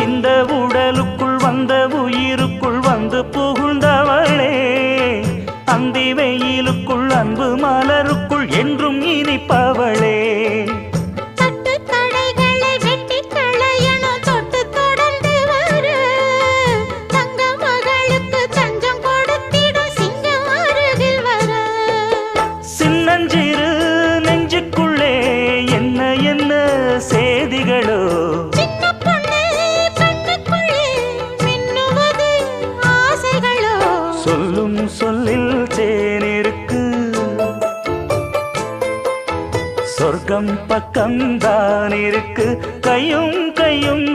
இந்த உடலுக்குள் வந்த உயிருக்குள் வந்து புகுந்தவளே, அந்தி வெயிலுக்குள் அன்பு மலருக்குள் என்றும் இனிப்பவளே. சின்னஞ்சிறு நெஞ்சுக்குள்ளே என்ன என்ன சேதிகளோ, சொல்லும் சொல்லில் தேனிருக்கு, சொர்க்கம் பக்கம்தான் இருக்கு. கையும் கையும்